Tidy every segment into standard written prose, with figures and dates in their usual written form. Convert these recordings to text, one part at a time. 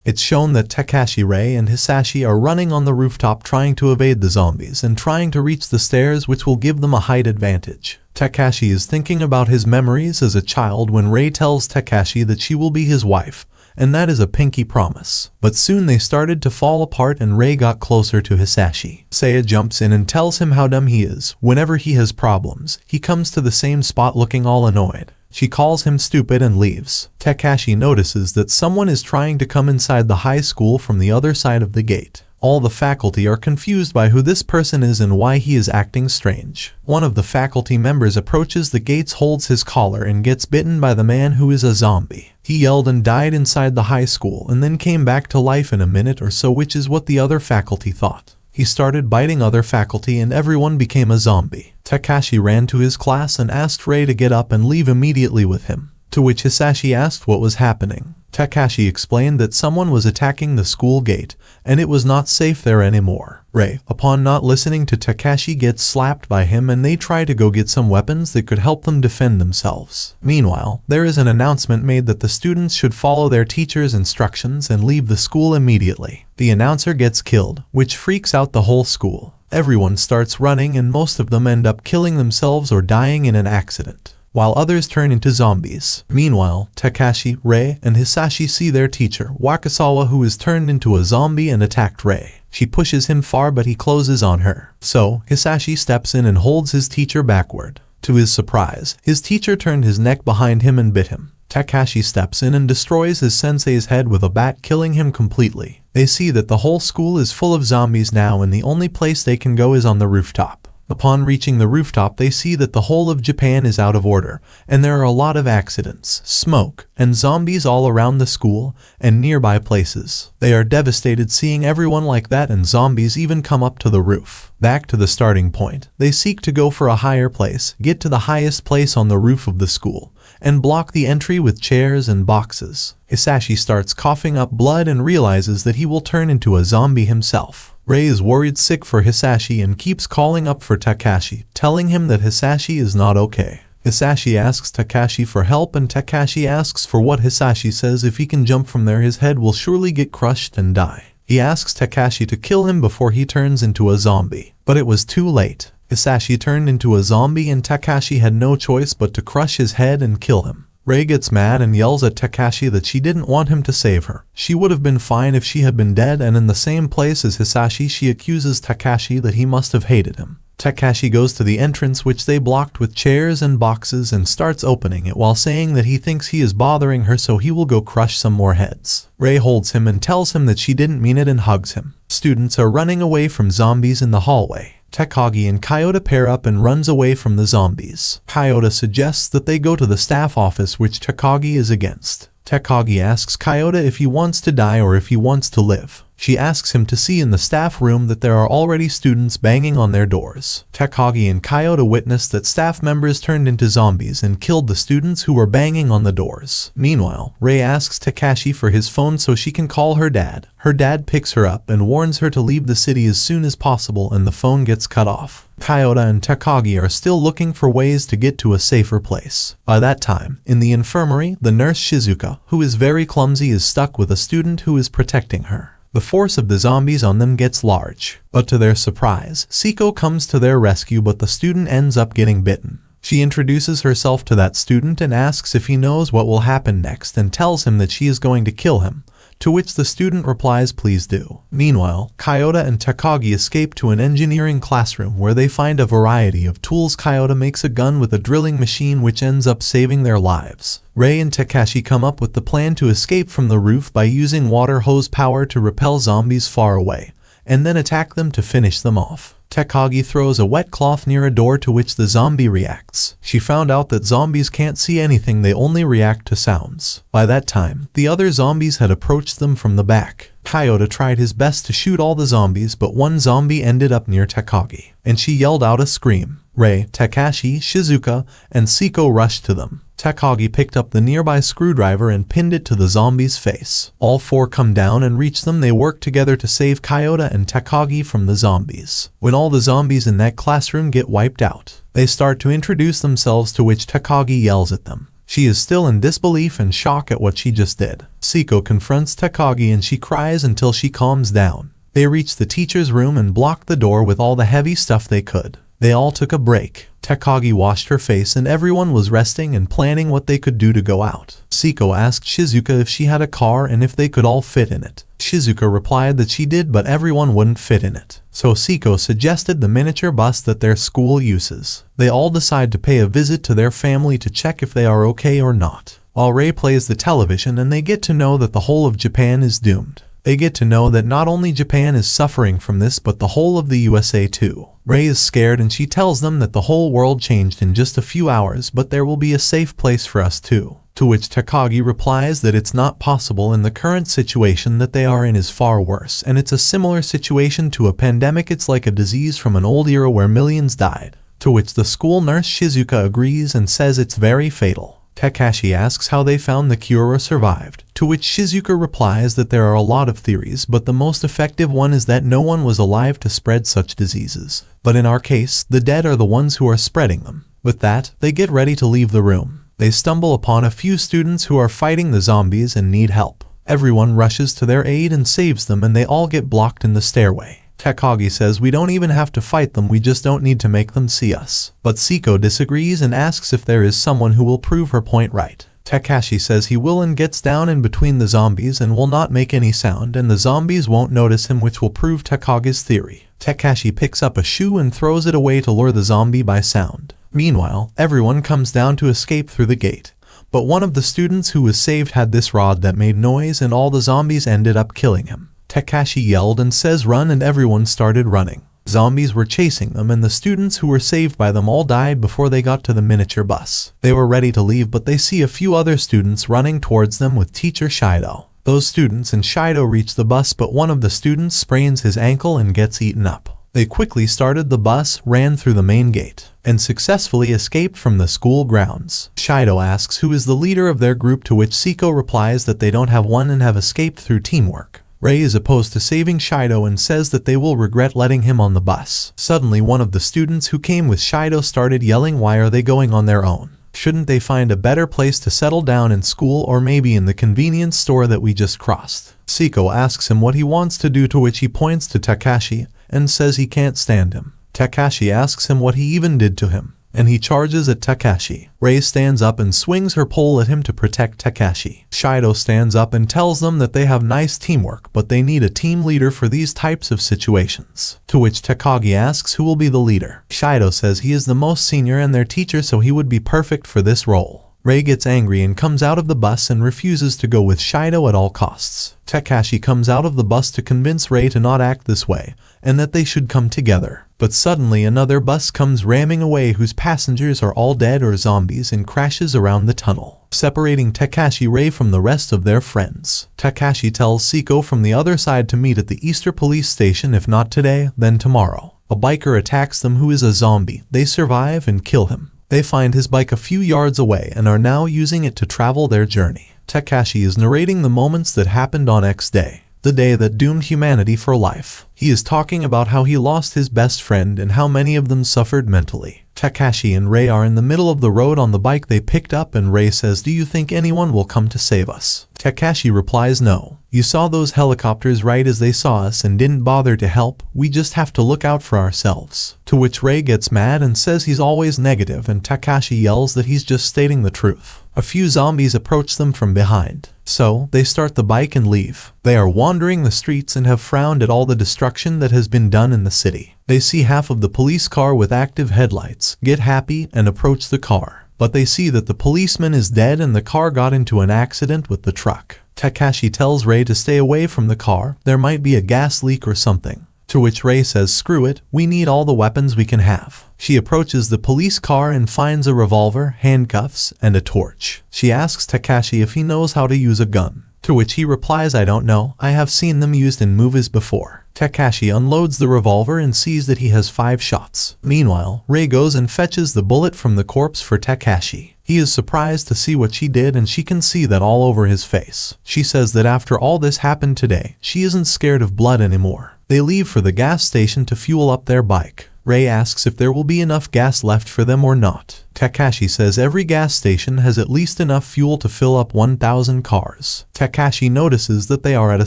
It's shown that Takashi, Rei, and Hisashi are running on the rooftop trying to evade the zombies and trying to reach the stairs, which will give them a height advantage. Takashi is thinking about his memories as a child when Rei tells Takashi that she will be his wife, and that is a pinky promise. But soon they started to fall apart and Rei got closer to Hisashi. Seiya jumps in and tells him how dumb he is. Whenever he has problems, he comes to the same spot looking all annoyed. She calls him stupid and leaves. Takashi notices that someone is trying to come inside the high school from the other side of the gate. All the faculty are confused by who this person is and why he is acting strange. One of the faculty members approaches the gates, holds his collar, and gets bitten by the man who is a zombie. He yelled and died inside the high school and then came back to life in a minute or so, which is what the other faculty thought. He started biting other faculty and everyone became a zombie. Takashi ran to his class and asked Rei to get up and leave immediately with him, to which Hisashi asked what was happening. Takashi explained that someone was attacking the school gate, and it was not safe there anymore. Rei, upon not listening to Takashi, gets slapped by him and they try to go get some weapons that could help them defend themselves. Meanwhile, there is an announcement made that the students should follow their teacher's instructions and leave the school immediately. The announcer gets killed, which freaks out the whole school. Everyone starts running and most of them end up killing themselves or dying in an accident, while others turn into zombies. Meanwhile, Takashi, Rei, and Hisashi see their teacher, Wakasawa, who is turned into a zombie and attacked Rei. She pushes him far but he closes on her. So, Hisashi steps in and holds his teacher backward. To his surprise, his teacher turned his neck behind him and bit him. Takashi steps in and destroys his sensei's head with a bat, killing him completely. They see that the whole school is full of zombies now and the only place they can go is on the rooftop. Upon reaching the rooftop, they see that the whole of Japan is out of order, and there are a lot of accidents, smoke, and zombies all around the school and nearby places. They are devastated seeing everyone like that, and zombies even come up to the roof. Back to the starting point, they seek to go for a higher place, get to the highest place on the roof of the school, and block the entry with chairs and boxes. Hisashi starts coughing up blood and realizes that he will turn into a zombie himself. Rei is worried sick for Hisashi and keeps calling up for Takashi, telling him that Hisashi is not okay. Hisashi asks Takashi for help and Takashi asks for what Hisashi says if he can jump from there his head will surely get crushed and die. He asks Takashi to kill him before he turns into a zombie, but it was too late. Hisashi turned into a zombie and Takashi had no choice but to crush his head and kill him. Rei gets mad and yells at Takashi that she didn't want him to save her. She would have been fine if she had been dead, and in the same place as Hisashi, she accuses Takashi that he must have hated him. Takashi goes to the entrance, which they blocked with chairs and boxes, and starts opening it while saying that he thinks he is bothering her, so he will go crush some more heads. Rei holds him and tells him that she didn't mean it and hugs him. Students are running away from zombies in the hallway. Takagi and Kyoto pair up and runs away from the zombies. Kyoto suggests that they go to the staff office, which Takagi is against. Takagi asks Kyoto if he wants to die or if he wants to live. She asks him to see in the staff room that there are already students banging on their doors. Takagi and Kyoto witness that staff members turned into zombies and killed the students who were banging on the doors. Meanwhile, Rei asks Takashi for his phone so she can call her dad. Her dad picks her up and warns her to leave the city as soon as possible, and the phone gets cut off. Kyoto and Takagi are still looking for ways to get to a safer place. By that time, in the infirmary, the nurse Shizuka, who is very clumsy, is stuck with a student who is protecting her. The force of the zombies on them gets large, but to their surprise, Siko comes to their rescue, but the student ends up getting bitten. She introduces herself to that student and asks if he knows what will happen next and tells him that she is going to kill him, to which the student replies, "Please do." Meanwhile, Kyoto and Takagi escape to an engineering classroom where they find a variety of tools. Kyoto makes a gun with a drilling machine which ends up saving their lives. Rei and Takashi come up with the plan to escape from the roof by using water hose power to repel zombies far away, and then attack them to finish them off. Takagi throws a wet cloth near a door, to which the zombie reacts. She found out that zombies can't see anything, they only react to sounds. By that time, the other zombies had approached them from the back. Kyoto tried his best to shoot all the zombies, but one zombie ended up near Takagi, and she yelled out a scream. Rei, Takashi, Shizuka, and Siko rushed to them. Takagi picked up the nearby screwdriver and pinned it to the zombie's face. All four come down and reach them. They work together to save Kyoto and Takagi from the zombies. When all the zombies in that classroom get wiped out, they start to introduce themselves, to which Takagi yells at them. She is still in disbelief and shock at what she just did. Siko confronts Takagi and she cries until she calms down. They reach the teacher's room and blocked the door with all the heavy stuff they could. They all took a break. Takagi washed her face and everyone was resting and planning what they could do to go out. Siko asked Shizuka if she had a car and if they could all fit in it. Shizuka replied that she did, but everyone wouldn't fit in it. So Siko suggested the miniature bus that their school uses. They all decide to pay a visit to their family to check if they are okay or not. While Rei plays the television and they get to know that the whole of Japan is doomed. They get to know that not only Japan is suffering from this but the whole of the USA too. Rei is scared and she tells them that the whole world changed in just a few hours, but there will be a safe place for us too. To which Takagi replies that it's not possible and the current situation that they are in is far worse, and it's a similar situation to a pandemic. It's like a disease from an old era where millions died. To which the school nurse Shizuka agrees and says it's very fatal. Takashi asks how they found the cure or survived, to which Shizuka replies that there are a lot of theories, but the most effective one is that no one was alive to spread such diseases. But in our case, the dead are the ones who are spreading them. With that, they get ready to leave the room. They stumble upon a few students who are fighting the zombies and need help. Everyone rushes to their aid and saves them, and they all get blocked in the stairway. Takagi says we don't even have to fight them, we just don't need to make them see us. But Siko disagrees and asks if there is someone who will prove her point right. Takashi says he will and gets down in between the zombies and will not make any sound, and the zombies won't notice him, which will prove Takagi's theory. Takashi picks up a shoe and throws it away to lure the zombie by sound. Meanwhile, everyone comes down to escape through the gate. But one of the students who was saved had this rod that made noise and all the zombies ended up killing him. Takashi yelled and says run, and everyone started running. Zombies were chasing them and the students who were saved by them all died before they got to the miniature bus. They were ready to leave, but they see a few other students running towards them with teacher Shido. Those students and Shido reach the bus, but one of the students sprains his ankle and gets eaten up. They quickly started the bus, ran through the main gate, and successfully escaped from the school grounds. Shido asks who is the leader of their group, to which Siko replies that they don't have one and have escaped through teamwork. Rei is opposed to saving Shido and says that they will regret letting him on the bus. Suddenly, one of the students who came with Shido started yelling, why are they going on their own? Shouldn't they find a better place to settle down in school, or maybe in the convenience store that we just crossed? Siko asks him what he wants to do, to which he points to Takashi and says he can't stand him. Takashi asks him what he even did to him, and he charges at Takashi. Rei stands up and swings her pole at him to protect Takashi. Shido stands up and tells them that they have nice teamwork, but they need a team leader for these types of situations. To which Takagi asks who will be the leader. Shido says he is the most senior and their teacher, so he would be perfect for this role. Rei gets angry and comes out of the bus and refuses to go with Shido at all costs. Takashi comes out of the bus to convince Rei to not act this way, and that they should come together. But suddenly another bus comes ramming away whose passengers are all dead or zombies and crashes around the tunnel, separating Takashi Rei from the rest of their friends. Takashi tells Siko from the other side to meet at the Easter police station, if not today, then tomorrow. A biker attacks them who is a zombie. They survive and kill him. They find his bike a few yards away and are now using it to travel their journey. Takashi is narrating the moments that happened on X day, the day that doomed humanity for life. He is talking about how he lost his best friend and how many of them suffered mentally. Takashi and Rei are in the middle of the road on the bike they picked up, and Rei says, do you think anyone will come to save us? Takashi replies, no. You saw those helicopters right as they saw us and didn't bother to help. We just have to look out for ourselves. To which Rei gets mad and says he's always negative, and Takashi yells that he's just stating the truth. A few zombies approach them from behind, so they start the bike and leave. They are wandering the streets and have frowned at all the destruction that has been done in the city. They see half of the police car with active headlights, get happy, and approach the car. But they see that the policeman is dead and the car got into an accident with the truck. Takashi tells Rei to stay away from the car, there might be a gas leak or something. To which Rei says, screw it, we need all the weapons we can have. She approaches the police car and finds a revolver, handcuffs, and a torch. She asks Takashi if he knows how to use a gun. To which he replies, I don't know, I have seen them used in movies before. Takashi unloads the revolver and sees that he has 5 shots. Meanwhile, Rei goes and fetches the bullet from the corpse for Takashi. He is surprised to see what she did, and she can see that all over his face. She says that after all this happened today, she isn't scared of blood anymore. They leave for the gas station to fuel up their bike. Rei asks if there will be enough gas left for them or not. Takashi says every gas station has at least enough fuel to fill up 1,000 cars. Takashi notices that they are at a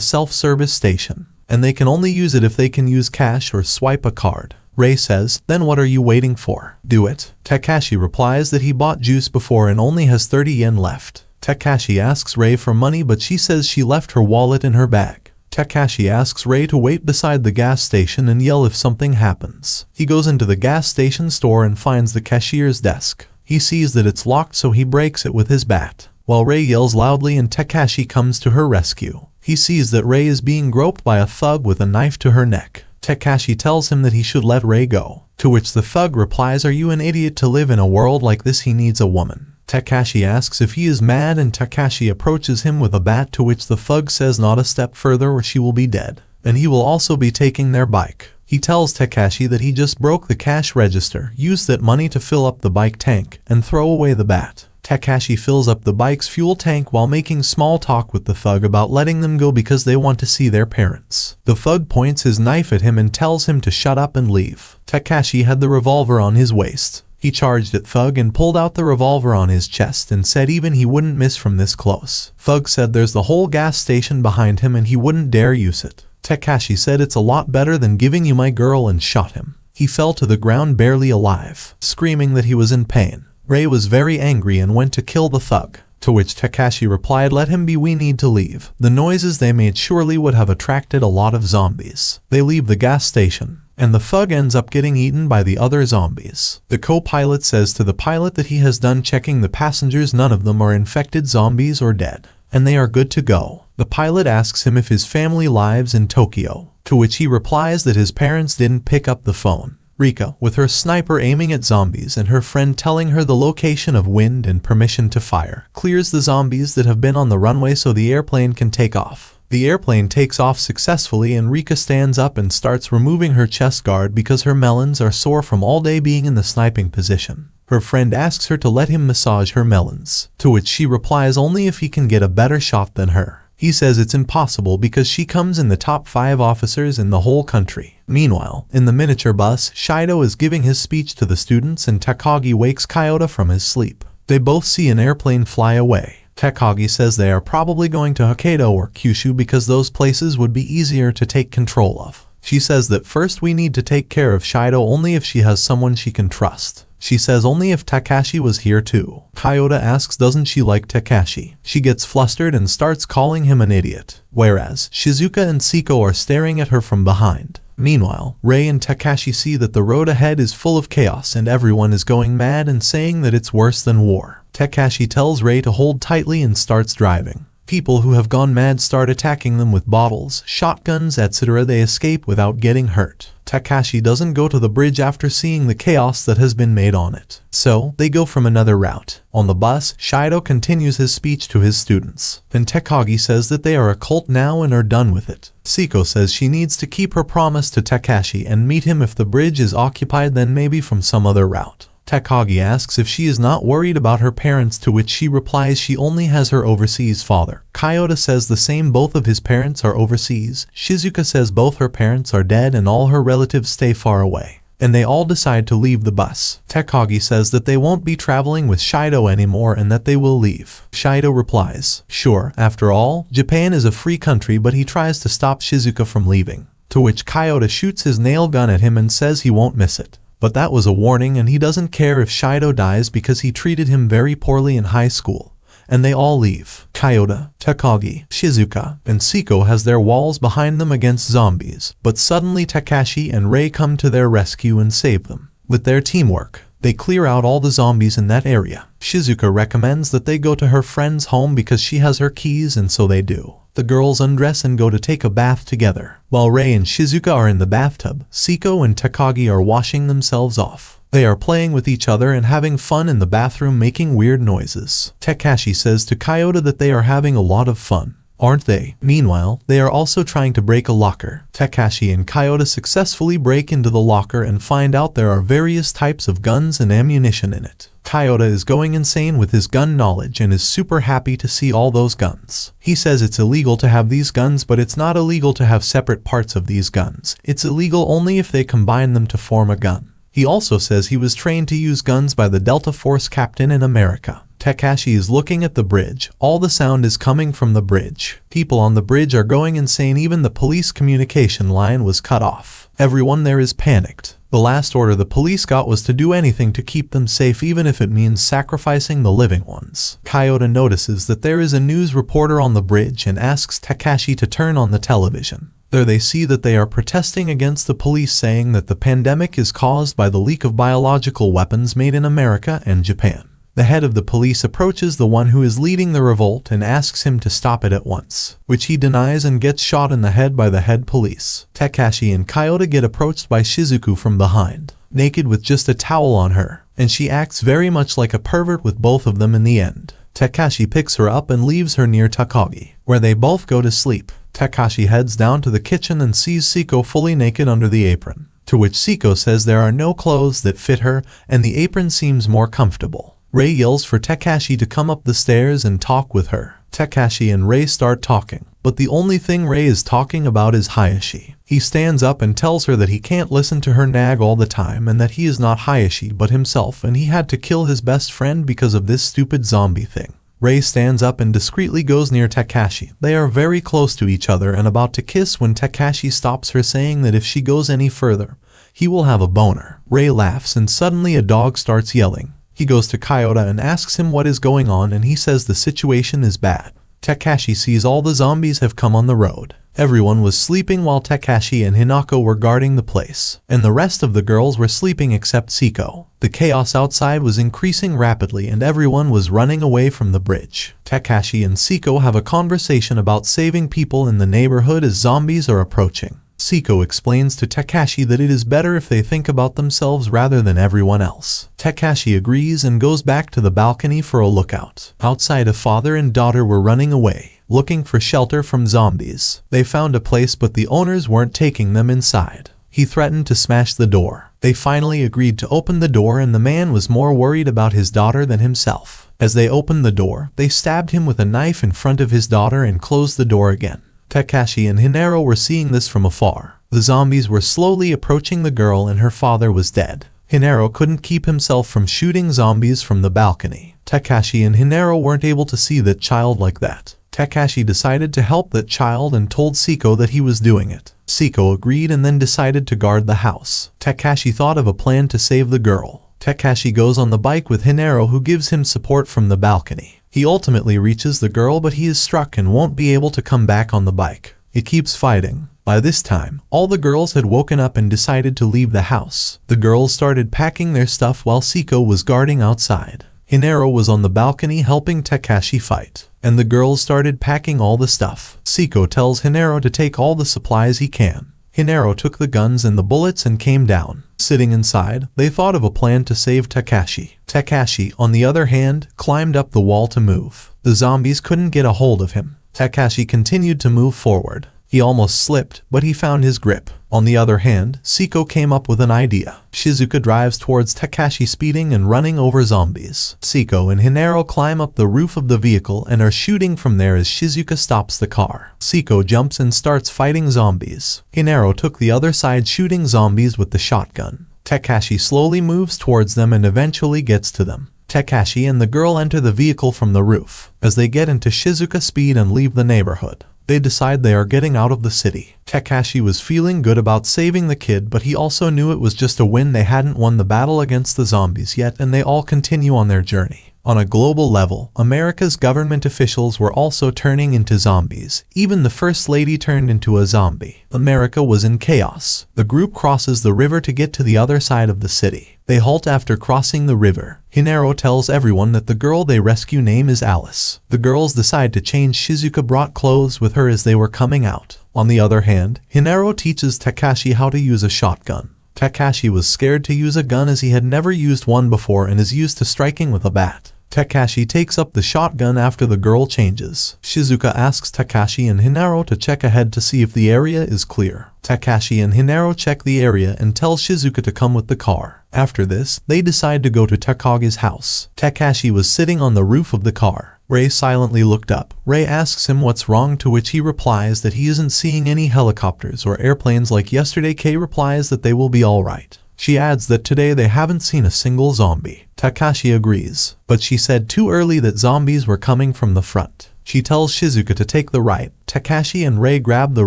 self-service station, and they can only use it if they can use cash or swipe a card. Rei says, "Then what are you waiting for? Do it." Takashi replies that he bought juice before and only has 30 yen left. Takashi asks Rei for money, but she says she left her wallet in her bag. Takashi asks Rei to wait beside the gas station and yell if something happens. He goes into the gas station store and finds the cashier's desk. He sees that it's locked, so he breaks it with his bat, while Rei yells loudly and Takashi comes to her rescue. He sees that Rei is being groped by a thug with a knife to her neck. Takashi tells him that he should let Rei go, to which the thug replies, "Are you an idiot to live in a world like this? He needs a woman." Takashi asks if he is mad, and Takashi approaches him with a bat, to which the thug says not a step further or she will be dead, and he will also be taking their bike. He tells Takashi that he just broke the cash register, use that money to fill up the bike tank, and throw away the bat. Takashi fills up the bike's fuel tank while making small talk with the thug about letting them go because they want to see their parents. The thug points his knife at him and tells him to shut up and leave. Takashi had the revolver on his waist. He charged at Thug and pulled out the revolver on his chest and said even he wouldn't miss from this close. Thug said there's the whole gas station behind him and he wouldn't dare use it. Takashi said it's a lot better than giving you my girl and shot him. He fell to the ground barely alive, screaming that he was in pain. Rei was very angry and went to kill the thug, to which Takashi replied, "Let him be, we need to leave." The noises they made surely would have attracted a lot of zombies. They leave the gas station, and the thug ends up getting eaten by the other zombies. The co-pilot says to the pilot that he has done checking the passengers, none of them are infected zombies or dead, and they are good to go. The pilot asks him if his family lives in Tokyo, to which he replies that his parents didn't pick up the phone. Rika, with her sniper aiming at zombies and her friend telling her the location of wind and permission to fire, clears the zombies that have been on the runway so the airplane can take off. The airplane takes off successfully and Rika stands up and starts removing her chest guard because her melons are sore from all day being in the sniping position. Her friend asks her to let him massage her melons, to which she replies only if he can get a better shot than her. He says it's impossible because she comes in the top 5 officers in the whole country. Meanwhile, in the miniature bus, Shido is giving his speech to the students and Takagi wakes Kyoto from his sleep. They both see an airplane fly away. Takagi says they are probably going to Hokkaido or Kyushu because those places would be easier to take control of. She says that first we need to take care of Shido only if she has someone she can trust. She says only if Takashi was here too. Kyoto asks doesn't she like Takashi. She gets flustered and starts calling him an idiot, whereas Shizuka and Siko are staring at her from behind. Meanwhile, Rei and Takashi see that the road ahead is full of chaos and everyone is going mad and saying that it's worse than war. Takashi tells Rei to hold tightly and starts driving. People who have gone mad start attacking them with bottles, shotguns, etc. They escape without getting hurt. Takashi doesn't go to the bridge after seeing the chaos that has been made on it, so they go from another route. On the bus, Shido continues his speech to his students, and Takagi says that they are a cult now and are done with it. Siko says she needs to keep her promise to Takashi and meet him if the bridge is occupied, then maybe from some other route. Takagi asks if she is not worried about her parents, to which she replies she only has her overseas father. Kyoto says the same, both of his parents are overseas. Shizuka says both her parents are dead and all her relatives stay far away. And they all decide to leave the bus. Takagi says that they won't be traveling with Shido anymore and that they will leave. Shido replies, "Sure, after all, Japan is a free country," but he tries to stop Shizuka from leaving, to which Kyoto shoots his nail gun at him and says he won't miss it. But that was a warning and he doesn't care if Shido dies because he treated him very poorly in high school. And they all leave. Kyoto, Takagi, Shizuka, and Siko has their walls behind them against zombies, but suddenly Takashi and Rei come to their rescue and save them. With their teamwork, they clear out all the zombies in that area. Shizuka recommends that they go to her friend's home because she has her keys, and so they do. The girls undress and go to take a bath together. While Rei and Shizuka are in the bathtub, Siko and Takagi are washing themselves off. They are playing with each other and having fun in the bathroom, making weird noises. Takashi says to Kyoto that they are having a lot of fun. aren't they? Meanwhile, they are also trying to break a locker. Takashi and Kyoto successfully break into the locker and find out there are various types of guns and ammunition in it. Kyoto is going insane with his gun knowledge and is super happy to see all those guns. He says it's illegal to have these guns, but it's not illegal to have separate parts of these guns. It's illegal only if they combine them to form a gun. He also says he was trained to use guns by the Delta Force captain in America. Takashi is looking at the bridge. All the sound is coming from the bridge. People on the bridge are going insane. Even the police communication line was cut off. Everyone there is panicked. The last order the police got was to do anything to keep them safe, even if it means sacrificing the living ones. Kyoto notices that there is a news reporter on the bridge and asks Takashi to turn on the television. There they see that they are protesting against the police, saying that the pandemic is caused by the leak of biological weapons made in America and Japan. The head of the police approaches the one who is leading the revolt and asks him to stop it at once, which he denies and gets shot in the head by the head police. Takashi and Kyoto get approached by Shizuku from behind, naked with just a towel on her, and she acts very much like a pervert with both of them in the end. Takashi picks her up and leaves her near Takagi, where they both go to sleep. Takashi heads down to the kitchen and sees Siko fully naked under the apron, to which Siko says there are no clothes that fit her and the apron seems more comfortable. Rei yells for Takashi to come up the stairs and talk with her. Takashi and Rei start talking, but the only thing Rei is talking about is Hayashi. He stands up and tells her that he can't listen to her nag all the time and that he is not Hayashi but himself, and he had to kill his best friend because of this stupid zombie thing. Rei stands up and discreetly goes near Takashi. They are very close to each other and about to kiss when Takashi stops her, saying that if she goes any further, he will have a boner. Rei laughs and suddenly a dog starts yelling. He goes to Kyoto and asks him what is going on, and he says the situation is bad. Takashi sees all the zombies have come on the road. Everyone was sleeping while Takashi and Hinako were guarding the place, and the rest of the girls were sleeping except Siko. The chaos outside was increasing rapidly and everyone was running away from the bridge. Takashi and Siko have a conversation about saving people in the neighborhood as zombies are approaching. Siko explains to Takashi that it is better if they think about themselves rather than everyone else. Takashi agrees and goes back to the balcony for a lookout. Outside, a father and daughter were running away, looking for shelter from zombies. They found a place but the owners weren't taking them inside. He threatened to smash the door. They finally agreed to open the door, and the man was more worried about his daughter than himself. As they opened the door, they stabbed him with a knife in front of his daughter and closed the door again. Takashi and Hinaro were seeing this from afar. The zombies were slowly approaching the girl and her father was dead. Hinaro couldn't keep himself from shooting zombies from the balcony. Takashi and Hinaro weren't able to see that child like that. Takashi decided to help that child and told Siko that he was doing it. Siko agreed and then decided to guard the house. Takashi thought of a plan to save the girl. Takashi goes on the bike with Hinaro, who gives him support from the balcony. He ultimately reaches the girl, but he is struck and won't be able to come back on the bike. It keeps fighting. By this time, all the girls had woken up and decided to leave the house. The girls started packing their stuff while Siko was guarding outside. Hinaro was on the balcony helping Takashi fight, and the girls started packing all the stuff. Siko tells Hinaro to take all the supplies he can. Hinaro took the guns and the bullets and came down. Sitting inside, they thought of a plan to save Takashi. Takashi, on the other hand, climbed up the wall to move. The zombies couldn't get a hold of him. Takashi continued to move forward. He almost slipped, but he found his grip. On the other hand, Siko came up with an idea. Shizuka drives towards Takashi, speeding and running over zombies. Siko and Hinaro climb up the roof of the vehicle and are shooting from there as Shizuka stops the car. Siko jumps and starts fighting zombies. Hinaro took the other side, shooting zombies with the shotgun. Takashi slowly moves towards them and eventually gets to them. Takashi and the girl enter the vehicle from the roof. As they get into Shizuka, speed and leave the neighborhood, they decide they are getting out of the city. Takashi was feeling good about saving the kid, but he also knew it was just a win. They hadn't won the battle against the zombies yet, and they all continue on their journey. On a global level, America's government officials were also turning into zombies. Even the First Lady turned into a zombie. America was in chaos. The group crosses the river to get to the other side of the city. They halt after crossing the river. Hinaro tells everyone that the girl they rescue name is Alice. The girls decide to change. Shizuka brought clothes with her as they were coming out. On the other hand, Hinaro teaches Takashi how to use a shotgun. Takashi was scared to use a gun as he had never used one before and is used to striking with a bat. Takashi takes up the shotgun after the girl changes. Shizuka asks Takashi and Hinaro to check ahead to see if the area is clear. Takashi and Hinaro check the area and tell Shizuka to come with the car. After this, they decide to go to Takagi's house. Takashi was sitting on the roof of the car. Ray silently looked up. Ray asks him what's wrong, to which he replies that he isn't seeing any helicopters or airplanes like yesterday. Kei replies that they will be alright. She adds that today they haven't seen a single zombie. Takashi agrees, but she said too early that zombies were coming from the front. She tells Shizuka to take the right. Takashi and Ray grab the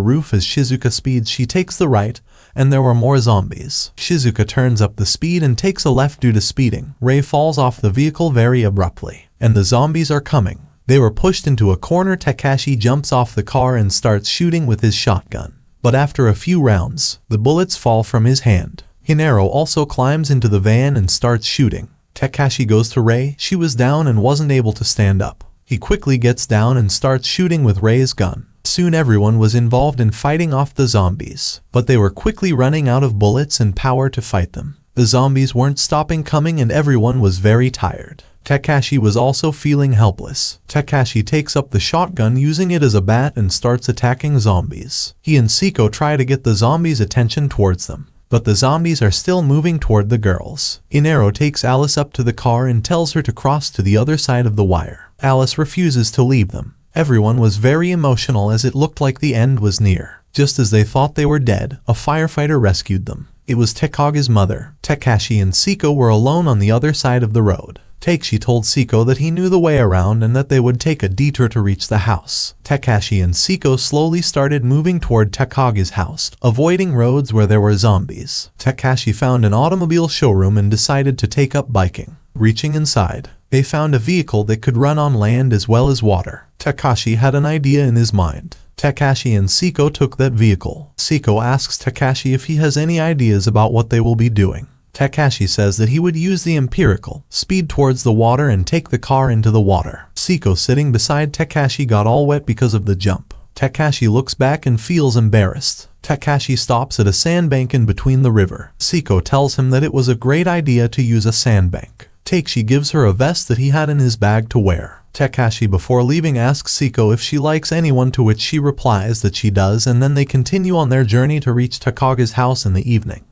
roof as Shizuka speeds. She takes the right, and there were more zombies. Shizuka turns up the speed and takes a left due to speeding. Ray falls off the vehicle very abruptly, and the zombies are coming. They were pushed into a corner. Takashi jumps off the car and starts shooting with his shotgun. But after a few rounds, the bullets fall from his hand. Hinaro also climbs into the van and starts shooting. Takashi goes to Ray. She was down and wasn't able to stand up. He quickly gets down and starts shooting with Ray's gun. Soon everyone was involved in fighting off the zombies, but they were quickly running out of bullets and power to fight them. The zombies weren't stopping coming and everyone was very tired. Takashi was also feeling helpless. Takashi takes up the shotgun, using it as a bat, and starts attacking zombies. He and Seiko try to get the zombies' attention towards them, but the zombies are still moving toward the girls. Hinaro takes Alice up to the car and tells her to cross to the other side of the wire. Alice refuses to leave them. Everyone was very emotional as it looked like the end was near. Just as they thought they were dead, a firefighter rescued them. It was Takagi's mother. Takashi and Seiko were alone on the other side of the road. Takashi told Seiko that he knew the way around and that they would take a detour to reach the house. Takashi and Seiko slowly started moving toward Takagi's house, avoiding roads where there were zombies. Takashi found an automobile showroom and decided to take up biking. Reaching inside, they found a vehicle that could run on land as well as water. Takashi had an idea in his mind. Takashi and Seiko took that vehicle. Seiko asks Takashi if he has any ideas about what they will be doing. Takashi says that he would use the empirical, speed towards the water and take the car into the water. Seiko, sitting beside Takashi, got all wet because of the jump. Takashi looks back and feels embarrassed. Takashi stops at a sandbank in between the river. Seiko tells him that it was a great idea to use a sandbank. Takashi gives her a vest that he had in his bag to wear. Takashi, before leaving, asks Seiko if she likes anyone, to which she replies that she does, and then they continue on their journey to reach Takagi's house in the evening.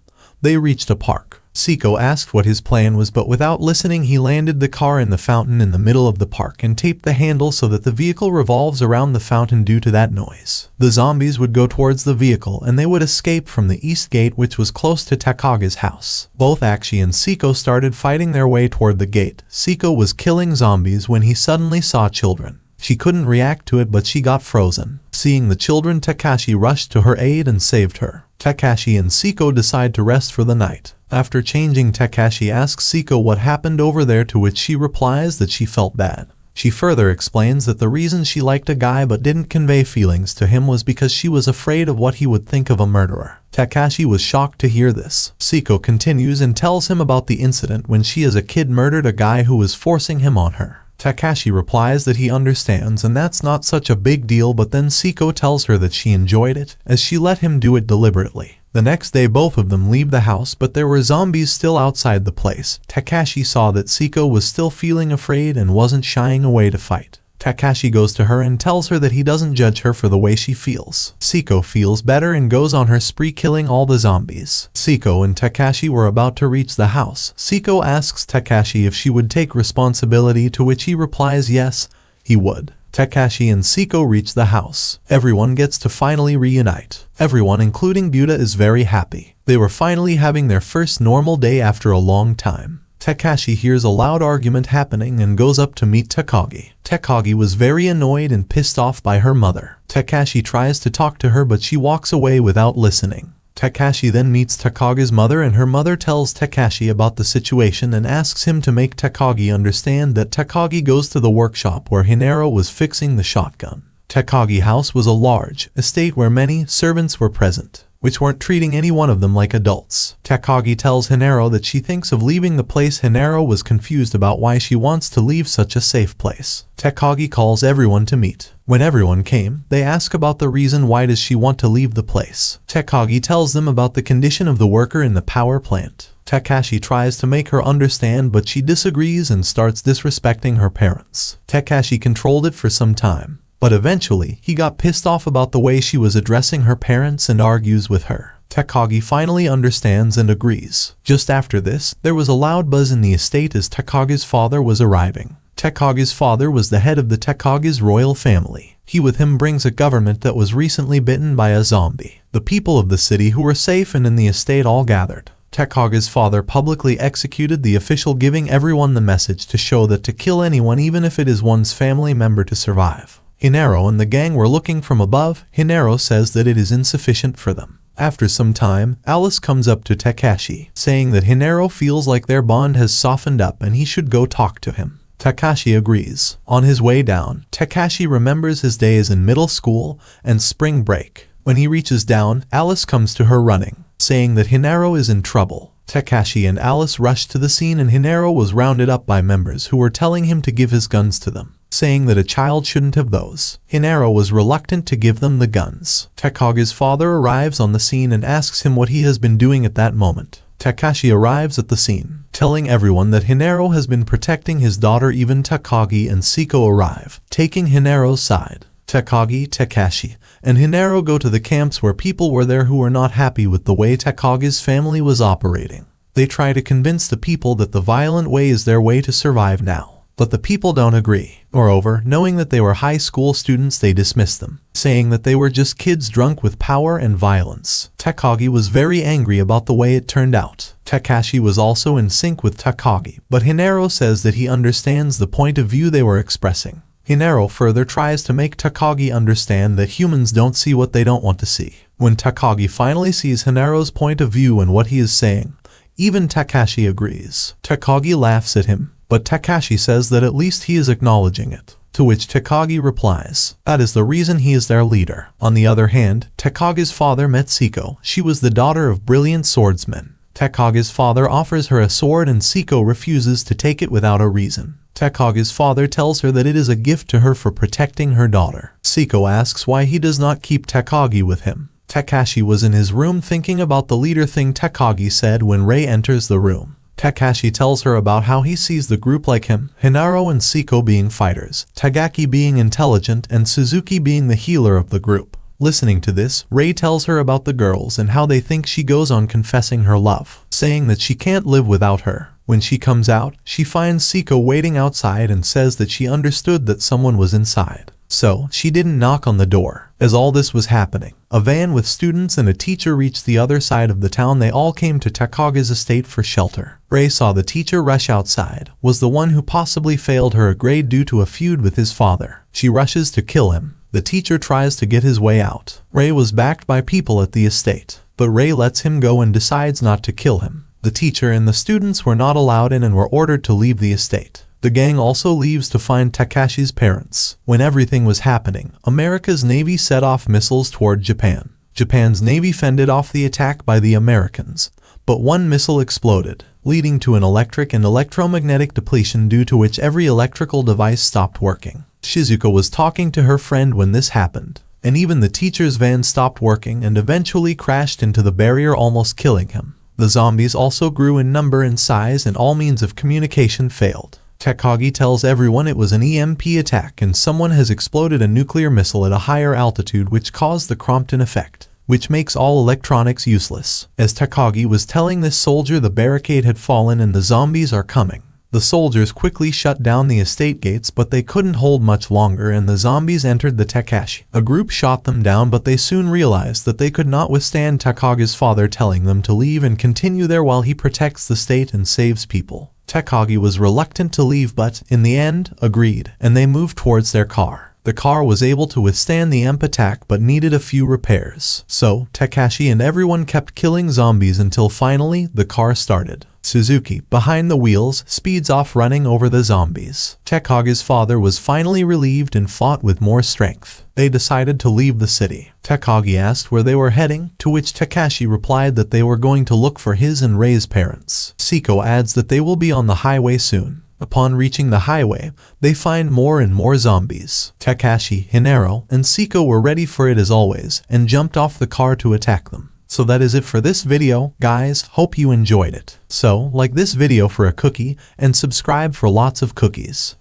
They reached a park. Seiko asked what his plan was, but without listening he landed the car in the fountain in the middle of the park and taped the handle so that the vehicle revolves around the fountain due to that noise. The zombies would go towards the vehicle and they would escape from the east gate, which was close to Takagi's house. Both Takashi and Seiko started fighting their way toward the gate. Seiko was killing zombies when he suddenly saw children. She couldn't react to it, but she got frozen. Seeing the children, Takashi rushed to her aid and saved her. Takashi and Seiko decide to rest for the night. After changing, Takashi asks Seiko what happened over there, to which she replies that she felt bad. She further explains that the reason she liked a guy but didn't convey feelings to him was because she was afraid of what he would think of a murderer. Takashi was shocked to hear this. Seiko continues and tells him about the incident when she as a kid murdered a guy who was forcing him on her. Takashi replies that he understands and that's not such a big deal, but then Seiko tells her that she enjoyed it, as she let him do it deliberately. The next day both of them leave the house, but there were zombies still outside the place. Takashi saw that Seiko was still feeling afraid and wasn't shying away to fight. Takashi goes to her and tells her that he doesn't judge her for the way she feels. Seiko feels better and goes on her spree, killing all the zombies. Seiko and Takashi were about to reach the house. Seiko asks Takashi if she would take responsibility, to which he replies yes, he would. Takashi and Seiko reach the house. Everyone gets to finally reunite. Everyone, including Buta, is very happy. They were finally having their first normal day after a long time. Takashi hears a loud argument happening and goes up to meet Takagi. Takagi was very annoyed and pissed off by her mother. Takashi tries to talk to her, but she walks away without listening. Takashi then meets Takagi's mother, and her mother tells Takashi about the situation and asks him to make Takagi understand that Takagi goes to the workshop where Hinaro was fixing the shotgun. Takagi's house was a large estate where many servants were present. which weren't treating any one of them like adults. Takagi tells Hinaro that she thinks of leaving the place. Hinaro was confused about why she wants to leave such a safe place. Takagi calls everyone to meet. When everyone came, they ask about the reason why does she want to leave the place. Takagi tells them about the condition of the worker in the power plant. Takashi tries to make her understand, but she disagrees and starts disrespecting her parents. Takashi controlled it for some time, but eventually he got pissed off about the way she was addressing her parents and argues with her. Takagi finally understands and agrees. Just after this, there was a loud buzz in the estate as Takagi's father was arriving. Takagi's father was the head of the Takagi's royal family. He with him brings a government that was recently bitten by a zombie. The people of the city who were safe and in the estate all gathered. Takagi's father publicly executed the official, giving everyone the message to show that to kill anyone, even if it is one's family member, to survive. Hinaro and the gang were looking from above. Hinaro says that it is insufficient for them. After some time, Alice comes up to Takashi, saying that Hinaro feels like their bond has softened up and he should go talk to him. Takashi agrees. On his way down, Takashi remembers his days in middle school and spring break. When he reaches down, Alice comes to her running, saying that Hinaro is in trouble. Takashi and Alice rush to the scene and Hinaro was rounded up by members who were telling him to give his guns to them, saying that a child shouldn't have those. Hinaro was reluctant to give them the guns. Takagi's father arrives on the scene and asks him what he has been doing at that moment. Takashi arrives at the scene, telling everyone that Hinaro has been protecting his daughter. Even Takagi and Siko arrive, taking Hinaro's side. Takagi, Takashi, and Hinaro go to the camps where people were there who were not happy with the way Takagi's family was operating. They try to convince the people that the violent way is their way to survive now, but the people don't agree. Moreover, knowing that they were high school students, they dismiss them, saying that they were just kids drunk with power and violence. Takagi was very angry about the way it turned out. Takashi was also in sync with Takagi, but Hinaro says that he understands the point of view they were expressing. Hinaro further tries to make Takagi understand that humans don't see what they don't want to see. When Takagi finally sees Hinaro's point of view and what he is saying, even Takashi agrees. Takagi laughs at him, but Takashi says that at least he is acknowledging it. To which Takagi replies, that is the reason he is their leader. On the other hand, Takagi's father met Siko. She was the daughter of brilliant swordsmen. Takagi's father offers her a sword and Siko refuses to take it without a reason. Takagi's father tells her that it is a gift to her for protecting her daughter. Siko asks why he does not keep Takagi with him. Takashi was in his room thinking about the leader thing Takagi said when Rei enters the room. Takashi tells her about how he sees the group like him, Hinaro and Siko being fighters, Tagaki being intelligent, and Suzuki being the healer of the group. Listening to this, Rei tells her about the girls and how they think she goes on confessing her love, saying that she can't live without her. When she comes out, she finds Siko waiting outside and says that she understood that someone was inside, so she didn't knock on the door. As all this was happening, a van with students and a teacher reached the other side of the town. They all came to Takagi's estate for shelter. Rei saw the teacher rush outside, was the one who possibly failed her grade due to a feud with his father. She rushes to kill him. The teacher tries to get his way out. Rei was backed by people at the estate, but Rei lets him go and decides not to kill him. The teacher and the students were not allowed in and were ordered to leave the estate. The gang also leaves to find Takashi's parents. When everything was happening, America's Navy set off missiles toward Japan. Japan's Navy fended off the attack by the Americans, but one missile exploded, leading to an electric and electromagnetic depletion due to which every electrical device stopped working. Shizuka was talking to her friend when this happened, and even the teacher's van stopped working and eventually crashed into the barrier, almost killing him. The zombies also grew in number and size and all means of communication failed. Takagi tells everyone it was an EMP attack and someone has exploded a nuclear missile at a higher altitude which caused the Crompton effect, which makes all electronics useless. As Takagi was telling this soldier the barricade had fallen and the zombies are coming. The soldiers quickly shut down the estate gates, but they couldn't hold much longer and the zombies entered the Takashi. A group shot them down, but they soon realized that they could not withstand Takagi's father telling them to leave and continue there while he protects the state and saves people. Takagi was reluctant to leave but, in the end, agreed, and they moved towards their car. The car was able to withstand the EMP attack but needed a few repairs. So, Takashi and everyone kept killing zombies until finally the car started. Suzuki, behind the wheels, speeds off running over the zombies. Takagi's father was finally relieved and fought with more strength. They decided to leave the city. Takagi asked where they were heading, to which Takashi replied that they were going to look for his and Rei's parents. Siko adds that they will be on the highway soon. Upon reaching the highway, they find more and more zombies. Takashi, Hinaro, and Siko were ready for it as always, and jumped off the car to attack them. So that is it for this video, guys. Hope you enjoyed it. So, like this video for a cookie, and subscribe for lots of cookies.